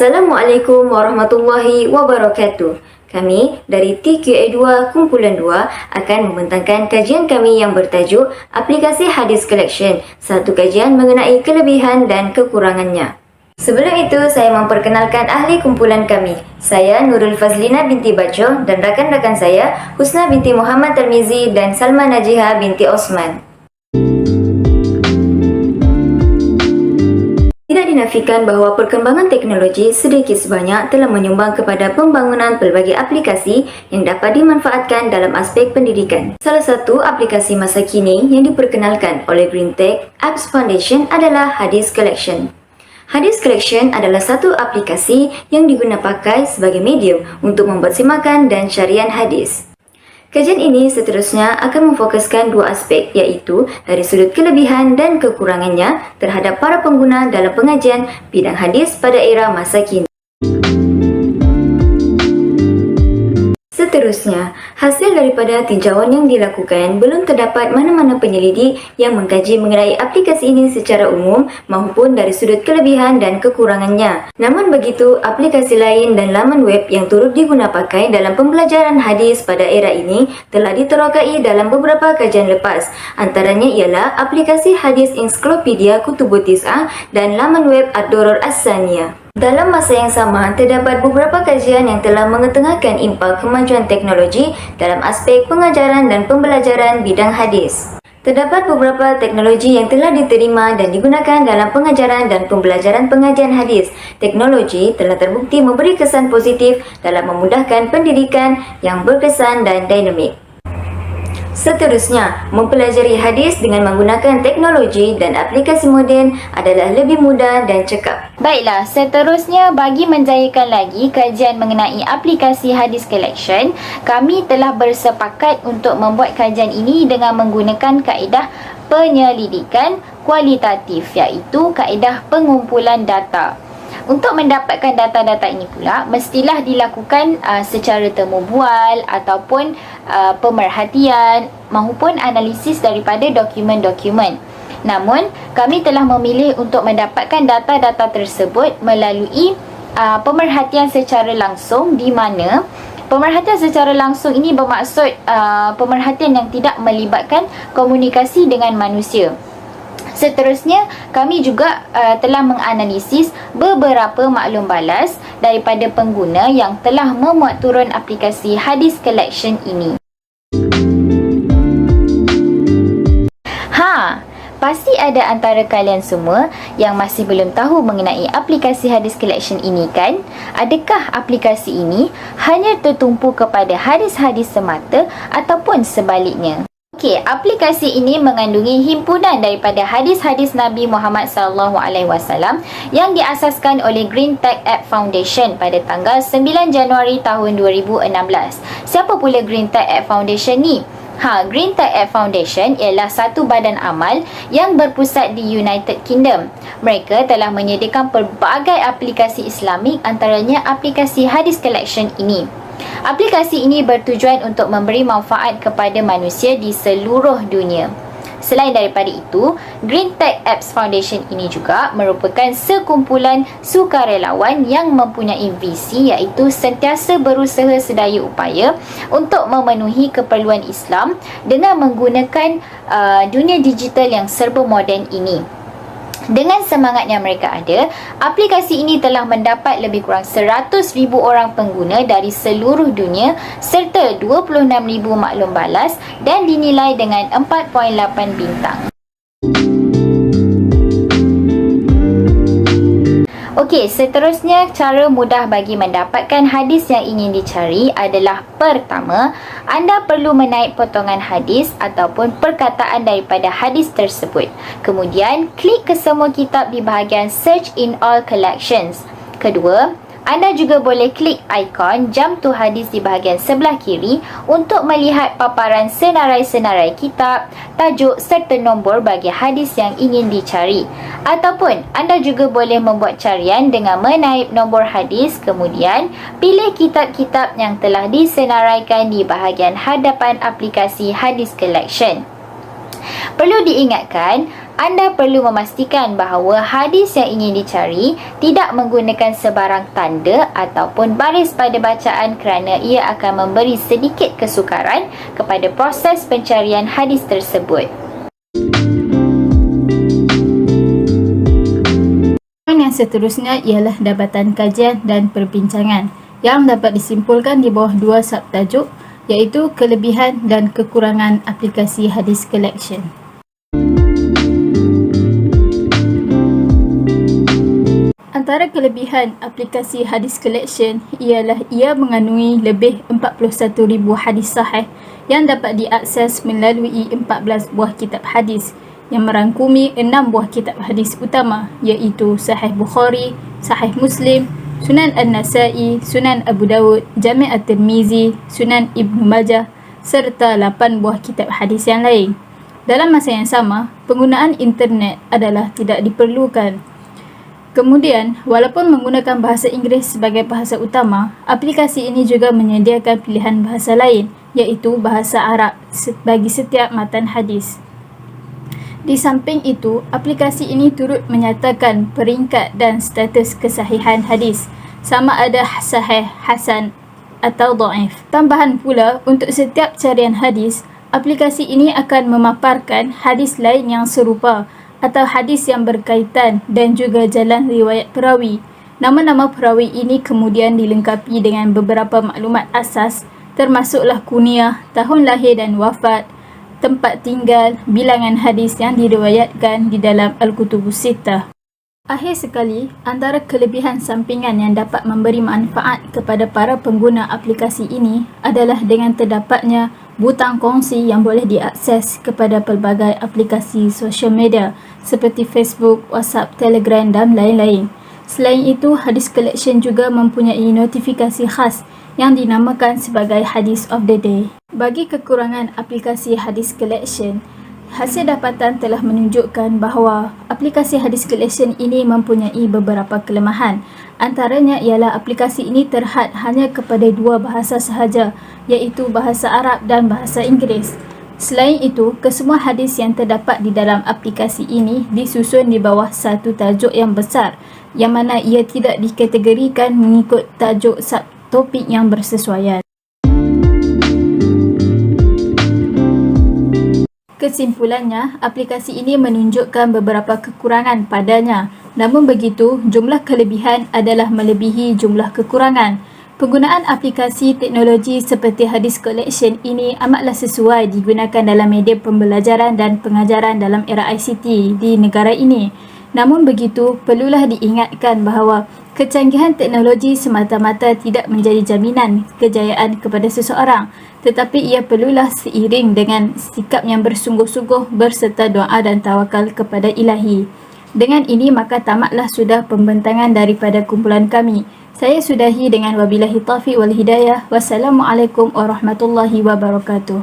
Assalamualaikum warahmatullahi wabarakatuh. Kami dari TQA2 Kumpulan 2 akan membentangkan kajian kami yang bertajuk Aplikasi Hadis Collection, satu kajian mengenai kelebihan dan kekurangannya. Sebelum itu, saya memperkenalkan ahli kumpulan kami. Saya Nurul Fazlina binti Baco dan rakan-rakan saya Husna binti Muhammad Tarmizi dan Salma Najiha binti Osman. Tidak dinafikan bahawa perkembangan teknologi sedikit sebanyak telah menyumbang kepada pembangunan pelbagai aplikasi yang dapat dimanfaatkan dalam aspek pendidikan. Salah satu aplikasi masa kini yang diperkenalkan oleh GreenTech Apps Foundation adalah Hadis Collection. Hadis Collection adalah satu aplikasi yang digunapakai sebagai medium untuk membuat simakan dan syarian hadis. Kajian ini seterusnya akan memfokuskan dua aspek, iaitu dari sudut kelebihan dan kekurangannya terhadap para pengguna dalam pengajian bidang hadis pada era masa kini. Seterusnya, hasil daripada tinjauan yang dilakukan, belum terdapat mana-mana penyelidik yang mengkaji mengenai aplikasi ini secara umum maupun dari sudut kelebihan dan kekurangannya. Namun begitu, aplikasi lain dan laman web yang turut digunapakai dalam pembelajaran hadis pada era ini telah diterokai dalam beberapa kajian lepas. Antaranya ialah aplikasi Hadis Ensiklopedia Kutubut Tis'ah dan laman web Ad-Duror As-Saniyah. Dalam masa yang sama, terdapat beberapa kajian yang telah mengetengahkan impak kemajuan teknologi dalam aspek pengajaran dan pembelajaran bidang hadis. Terdapat beberapa teknologi yang telah diterima dan digunakan dalam pengajaran dan pembelajaran pengajian hadis. Teknologi telah terbukti memberi kesan positif dalam memudahkan pendidikan yang berkesan dan dinamik. Seterusnya, mempelajari hadis dengan menggunakan teknologi dan aplikasi moden adalah lebih mudah dan cekap. Baiklah, seterusnya bagi menjayakan lagi kajian mengenai aplikasi Hadis Collection, kami telah bersepakat untuk membuat kajian ini dengan menggunakan kaedah penyelidikan kualitatif, iaitu kaedah pengumpulan data. Untuk mendapatkan data-data ini pula, mestilah dilakukan secara temu bual ataupun pemerhatian maupun analisis daripada dokumen-dokumen. Namun, kami telah memilih untuk mendapatkan data-data tersebut melalui pemerhatian secara langsung, di mana pemerhatian secara langsung ini bermaksud pemerhatian yang tidak melibatkan komunikasi dengan manusia. Seterusnya, kami juga telah menganalisis beberapa maklum balas daripada pengguna yang telah memuat turun aplikasi Hadis Collection ini. Pasti ada antara kalian semua yang masih belum tahu mengenai aplikasi Hadis Collection ini, kan? Adakah aplikasi ini hanya tertumpu kepada hadis-hadis semata ataupun sebaliknya? Okey, aplikasi ini mengandungi himpunan daripada hadis-hadis Nabi Muhammad SAW yang diasaskan oleh GreenTech App Foundation pada tanggal 9 Januari tahun 2016. Siapa pula GreenTech App Foundation ni? GreenTech App Foundation ialah satu badan amal yang berpusat di United Kingdom. Mereka telah menyediakan pelbagai aplikasi Islamik, antaranya aplikasi Hadis Collection ini. Aplikasi ini bertujuan untuk memberi manfaat kepada manusia di seluruh dunia. Selain daripada itu, GreenTech Apps Foundation ini juga merupakan sekumpulan sukarelawan yang mempunyai visi, iaitu sentiasa berusaha sedaya upaya untuk memenuhi keperluan Islam dengan menggunakan dunia digital yang serba moden ini. Dengan semangat yang mereka ada, aplikasi ini telah mendapat lebih kurang 100,000 orang pengguna dari seluruh dunia serta 26,000 maklum balas dan dinilai dengan 4.8 bintang. Okey, seterusnya cara mudah bagi mendapatkan hadis yang ingin dicari adalah: pertama, anda perlu menaik potongan hadis ataupun perkataan daripada hadis tersebut. Kemudian, klik ke semua kitab di bahagian Search in All Collections. Kedua, anda juga boleh klik ikon Jump to Hadis di bahagian sebelah kiri untuk melihat paparan senarai-senarai kitab, tajuk serta nombor bagi hadis yang ingin dicari. Ataupun anda juga boleh membuat carian dengan menaip nombor hadis, kemudian pilih kitab-kitab yang telah disenaraikan di bahagian hadapan aplikasi Hadis Collection. Perlu diingatkan, anda perlu memastikan bahawa hadis yang ingin dicari tidak menggunakan sebarang tanda ataupun baris pada bacaan kerana ia akan memberi sedikit kesukaran kepada proses pencarian hadis tersebut. Yang seterusnya ialah dapatan kajian dan perbincangan yang dapat disimpulkan di bawah dua subtajuk, iaitu kelebihan dan kekurangan aplikasi hadis collection. Antara kelebihan aplikasi hadis collection ialah ia mengandungi lebih 41,000 hadis sahih yang dapat diakses melalui 14 buah kitab hadis yang merangkumi 6 buah kitab hadis utama, iaitu Sahih Bukhari, Sahih Muslim, Sunan An-Nasa'i, Sunan Abu Dawud, Jami' At-Tirmizi, Sunan Ibnu Majah serta 8 buah kitab hadis yang lain. Dalam masa yang sama, penggunaan internet adalah tidak diperlukan. Kemudian, walaupun menggunakan bahasa Inggeris sebagai bahasa utama, aplikasi ini juga menyediakan pilihan bahasa lain, iaitu bahasa Arab bagi setiap matan hadis. Di samping itu, aplikasi ini turut menyatakan peringkat dan status kesahihan hadis, sama ada sahih, hasan atau dhaif. Tambahan pula, untuk setiap carian hadis, aplikasi ini akan memaparkan hadis lain yang serupa atau hadis yang berkaitan dan juga jalan riwayat perawi. Nama-nama perawi ini kemudian dilengkapi dengan beberapa maklumat asas, termasuklah kunyah, tahun lahir dan wafat, tempat tinggal, bilangan hadis yang diriwayatkan di dalam Al-Kutubus Sittah. Akhir sekali, antara kelebihan sampingan yang dapat memberi manfaat kepada para pengguna aplikasi ini adalah dengan terdapatnya butang kongsi yang boleh diakses kepada pelbagai aplikasi sosial media seperti Facebook, WhatsApp, Telegram dan lain-lain. Selain itu, hadis collection juga mempunyai notifikasi khas yang dinamakan sebagai Hadis of the Day. Bagi kekurangan aplikasi hadis collection, hasil dapatan telah menunjukkan bahawa aplikasi hadis collection ini mempunyai beberapa kelemahan. Antaranya ialah aplikasi ini terhad hanya kepada dua bahasa sahaja, iaitu bahasa Arab dan bahasa Inggeris. Selain itu, kesemua hadis yang terdapat di dalam aplikasi ini disusun di bawah satu tajuk yang besar, yang mana ia tidak dikategorikan mengikut tajuk subtopik yang bersesuaian. Kesimpulannya, aplikasi ini menunjukkan beberapa kekurangan padanya. Namun begitu, jumlah kelebihan adalah melebihi jumlah kekurangan. Penggunaan aplikasi teknologi seperti hadis collection ini amatlah sesuai digunakan dalam media pembelajaran dan pengajaran dalam era ICT di negara ini. Namun begitu, perlulah diingatkan bahawa kecanggihan teknologi semata-mata tidak menjadi jaminan kejayaan kepada seseorang, tetapi ia perlulah seiring dengan sikap yang bersungguh-sungguh berserta doa dan tawakal kepada Ilahi. Dengan ini maka tamatlah sudah pembentangan daripada kumpulan kami. Saya sudahi dengan wabillahi taufiq wal hidayah. Wassalamualaikum warahmatullahi wabarakatuh.